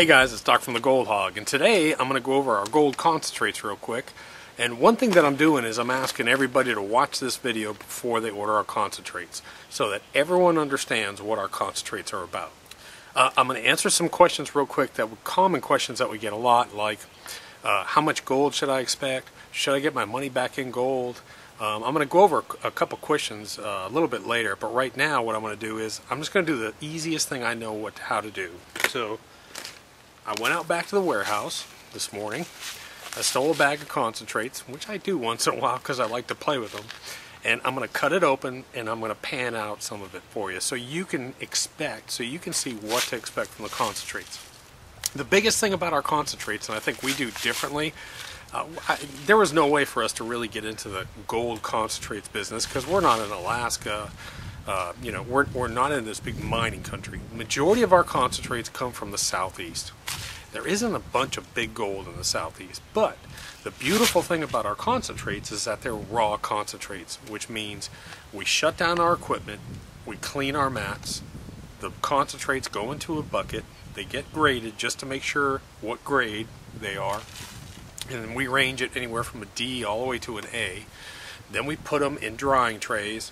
Hey guys, it's Doc from the Gold Hog, and today I'm going to go over our gold concentrates real quick. And one thing that I'm doing is I'm asking everybody to watch this video before they order our concentrates, so that everyone understands what our concentrates are about. I'm going to answer some questions real quick, common questions that we get a lot, like how much gold should I expect? Should I get my money back in gold? I'm going to go over a couple questions a little bit later, but right now what I'm going to do is I'm just going to do the easiest thing I know how to do. So I went out back to the warehouse this morning. I stole a bag of concentrates, which I do once in a while because I like to play with them. And I'm going to cut it open and I'm going to pan out some of it for you so you can see what to expect from the concentrates. The biggest thing about our concentrates, and I think we do differently, there was no way for us to really get into the gold concentrates business because we're not in Alaska. We're not in this big mining country. The majority of our concentrates come from the southeast. There isn't a bunch of big gold in the southeast, but the beautiful thing about our concentrates is that they're raw concentrates, which means we shut down our equipment, we clean our mats, the concentrates go into a bucket, they get graded just to make sure what grade they are, and we range it anywhere from a D all the way to an A. Then we put them in drying trays,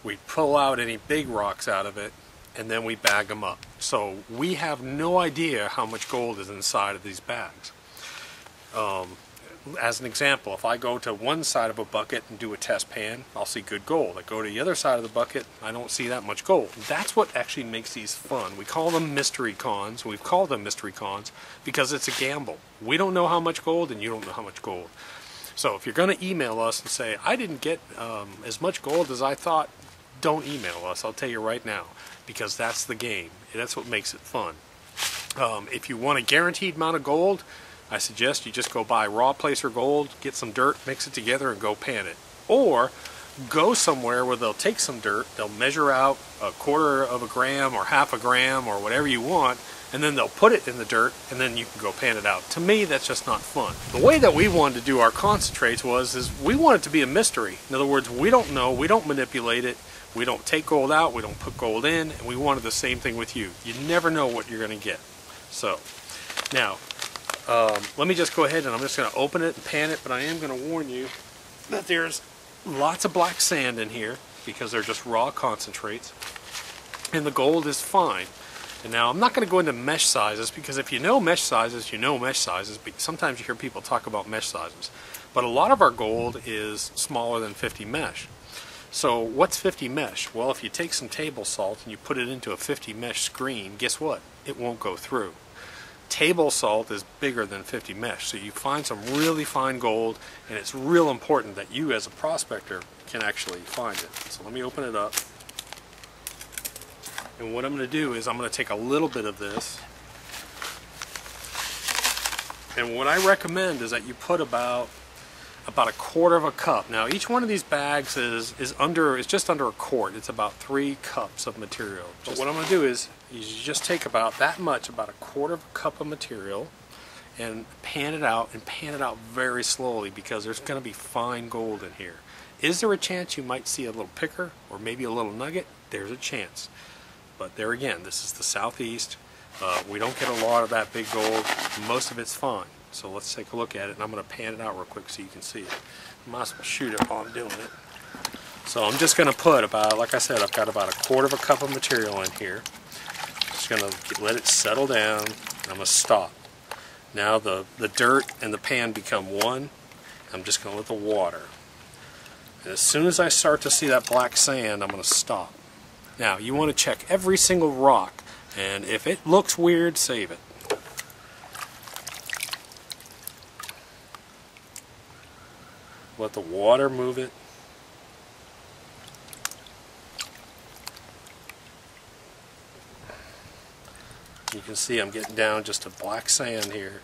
we pull out any big rocks out of it, and then we bag them up. So we have no idea how much gold is inside of these bags. As an example, if I go to one side of a bucket and do a test pan, I'll see good gold. I go to the other side of the bucket, I don't see that much gold. That's what actually makes these fun. We call them mystery cons. We've called them mystery cons because it's a gamble. We don't know how much gold and you don't know how much gold. So if you're going to email us and say, I didn't get as much gold as I thought, don't email us. I'll tell you right now, because that's the game. That's what makes it fun. If you want a guaranteed amount of gold, I suggest you just go buy raw placer gold, get some dirt, mix it together, and go pan it. Or go somewhere where they'll take some dirt, they'll measure out a quarter of a gram or half a gram or whatever you want, and then they'll put it in the dirt, and then you can go pan it out. To me, that's just not fun. The way that we wanted to do our concentrates is we want it to be a mystery. In other words, we don't know, we don't manipulate it, we don't take gold out, we don't put gold in, and we wanted the same thing with you. You never know what you're going to get. So, now, let me just go ahead and I'm just going to open it and pan it, but I am going to warn you that there's lots of black sand in here because they're just raw concentrates, and the gold is fine. And now I'm not going to go into mesh sizes because if you know mesh sizes, you know mesh sizes, but sometimes you hear people talk about mesh sizes. But a lot of our gold is smaller than 50 mesh. So what's 50 mesh? Well, if you take some table salt and you put it into a 50 mesh screen, guess what? It won't go through. Table salt is bigger than 50 mesh, so you find some really fine gold, and it's real important that you as a prospector can actually find it. So let me open it up. And what I'm going to do is I'm going to take a little bit of this, and what I recommend is that you put about a quarter of a cup. Now each one of these bags is just under a quart. It's about 3 cups of material. But what I'm going to do is you just take about that much, about a quarter of a cup of material, and pan it out very slowly because there's going to be fine gold in here. Is there a chance you might see a little picker or maybe a little nugget? There's a chance. But there again, this is the southeast. We don't get a lot of that big gold. Most of it's fine. So let's take a look at it, and I'm going to pan it out real quick so you can see it. I might as well shoot it while I'm doing it. So I'm just going to put about, like I said, I've got about a quarter of a cup of material in here. Just going to let it settle down, and I'm going to stop. Now the dirt and the pan become one. I'm just going to let the water. And as soon as I start to see that black sand, I'm going to stop. Now you want to check every single rock, and if it looks weird, save it. Let the water move it. You can see I'm getting down just to black sand here.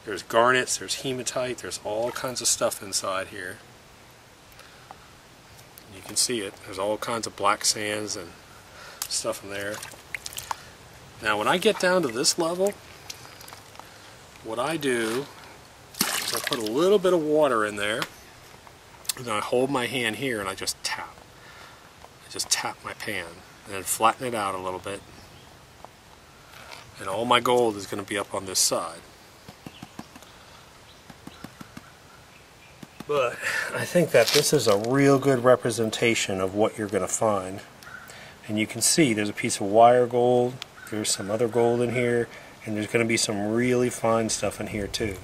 There's garnets, there's hematite, there's all kinds of stuff inside here. You can see it. There's all kinds of black sands and stuff in there. Now when I get down to this level, what I do I put a little bit of water in there, and then I hold my hand here and I just tap. I just tap my pan and then flatten it out a little bit. and all my gold is going to be up on this side. But I think that this is a real good representation of what you're going to find. And you can see there's a piece of wire gold, there's some other gold in here, and there's going to be some really fine stuff in here too.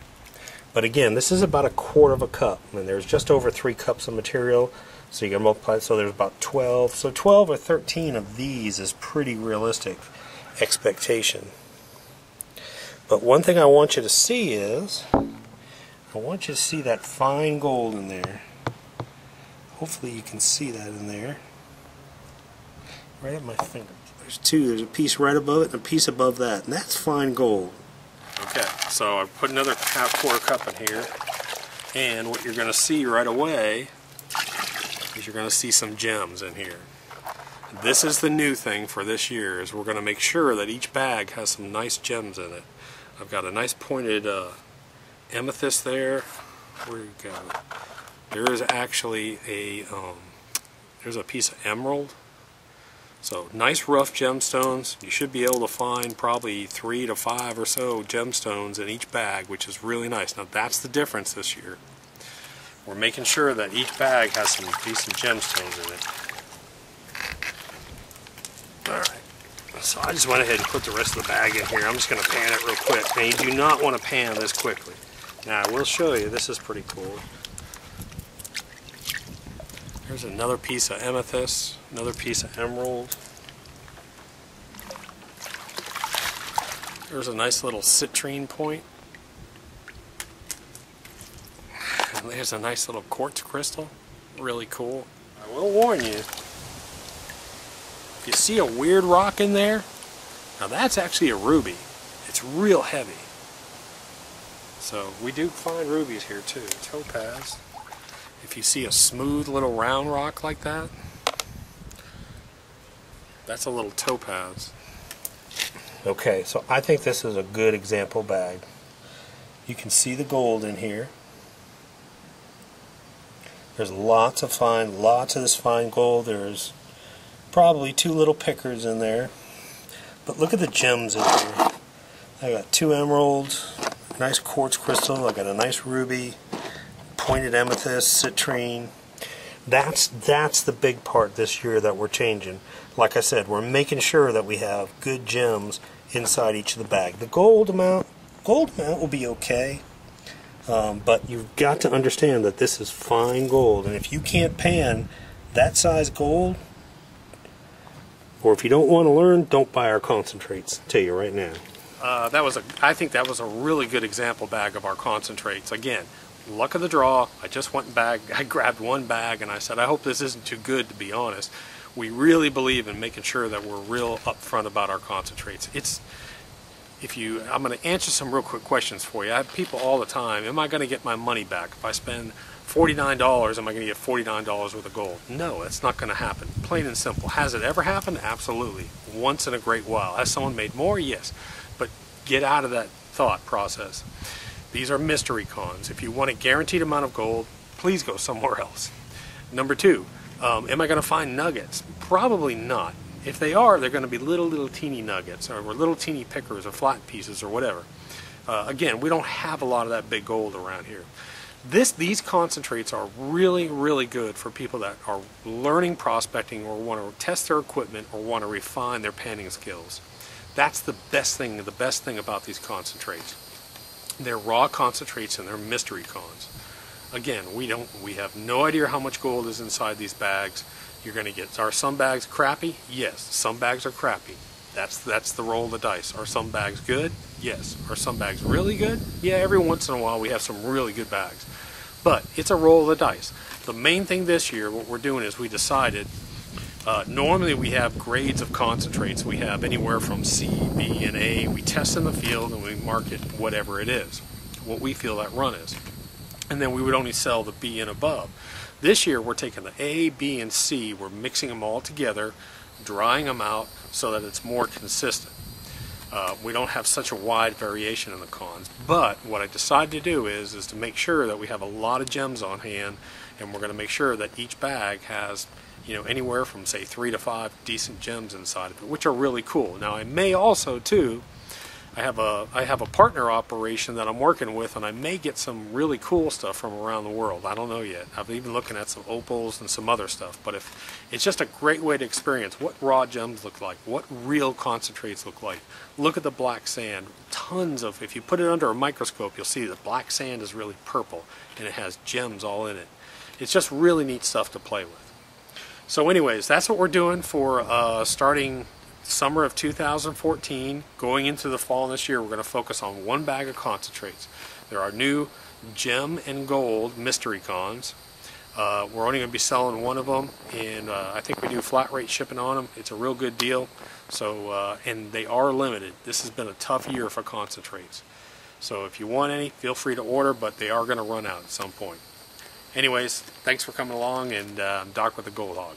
But again, this is about 1/4 of a cup, and there's just over 3 cups of material, so you can multiply it, so there's about 12. So 12 or 13 of these is pretty realistic expectation. But one thing I want you to see is, I want you to see that fine gold in there. Hopefully you can see that in there. Right at my finger. There's 2. There's a piece right above it and a piece above that. And that's fine gold. Okay, so I put another 1/4 cup in here. And what you're going to see right away is you're going to see some gems in here. This is the new thing for this year, is we're going to make sure that each bag has some nice gems in it. I've got a nice pointed amethyst there. Where you go? There is actually there's a piece of emerald. So nice rough gemstones. You should be able to find probably 3 to 5 or so gemstones in each bag, which is really nice. Now that's the difference this year. We're making sure that each bag has some decent gemstones in it. Alright, so I just went ahead and put the rest of the bag in here. I'm just going to pan it real quick. Now you do not want to pan this quickly. Now I will show you, this is pretty cool. There's another piece of amethyst, another piece of emerald. There's a nice little citrine point. And there's a nice little quartz crystal. Really cool. I will warn you, if you see a weird rock in there, now that's actually a ruby. It's real heavy. So we do find rubies here too. Topaz. If you see a smooth little round rock like that, that's a little topaz. Okay, so I think this is a good example bag. You can see the gold in here. There's lots of this fine gold. There's probably 2 little pickers in there. But look at the gems in here. I got 2 emeralds, nice quartz crystal, I got a nice ruby, pointed amethyst, citrine. That's the big part this year that we're changing. Like I said, we're making sure that we have good gems inside each of the bag. The gold amount will be okay, but you've got to understand that this is fine gold, and if you can't pan that size gold, or if you don't want to learn, don't buy our concentrates. I'll tell you right now. I think that was a really good example bag of our concentrates. Again, luck of the draw. I just went and I grabbed one bag and I said, I hope this isn't too good, to be honest. We really believe in making sure that we're real upfront about our concentrates. I'm going to answer some real quick questions for you. I have people all the time, am I going to get my money back? If I spend $49, am I going to get $49 worth of gold? No, that's not going to happen. Plain and simple. Has it ever happened? Absolutely. Once in a great while. Has someone made more? Yes. But get out of that thought process. These are mystery cons. If you want a guaranteed amount of gold, please go somewhere else. Number 2, am I going to find nuggets? Probably not. If they are, they're going to be little teeny nuggets, or little teeny pickers, or flat pieces, or whatever. Again, we don't have a lot of that big gold around here. These concentrates are really good for people that are learning prospecting, or want to test their equipment, or want to refine their panning skills. That's the best thing about these concentrates. They're raw concentrates and they're mystery cons. Again, we have no idea how much gold is inside these bags. You're going to get, are some bags crappy? Yes, some bags are crappy. That's the roll of the dice. Are some bags good? Yes. Are some bags really good? Yeah, every once in a while we have some really good bags. But it's a roll of the dice. The main thing this year, what we're doing is we decided, normally we have grades of concentrates. We have anywhere from C, B, and A. We test in the field and we mark it whatever it is, what we feel that run is. And then we would only sell the B and above. This year we're taking the A, B, and C, we're mixing them all together, drying them out so that it's more consistent. We don't have such a wide variation in the cons. But what I decided to do is to make sure that we have a lot of gems on hand, and we're going to make sure that each bag has, anywhere from say 3 to 5 decent gems inside of it, which are really cool. Now I may also too I have a partner operation that I'm working with, and I may get some really cool stuff from around the world. I don't know yet. I've even looking at some opals and some other stuff. But if it's just a great way to experience what raw gems look like, what real concentrates look like. Look at the black sand. Tons of, if you put it under a microscope, you'll see the black sand is really purple and it has gems all in it. It's just really neat stuff to play with. So anyways, that's what we're doing for starting summer of 2014, going into the fall this year. We're going to focus on one bag of concentrates. There are new gem and gold mystery cons. We're only going to be selling one of them, and I think we do flat rate shipping on them. It's a real good deal. So and they are limited. This has been a tough year for concentrates. So if you want any, feel free to order, but they are going to run out at some point. Anyways, thanks for coming along, and Doc with the Gold Hog.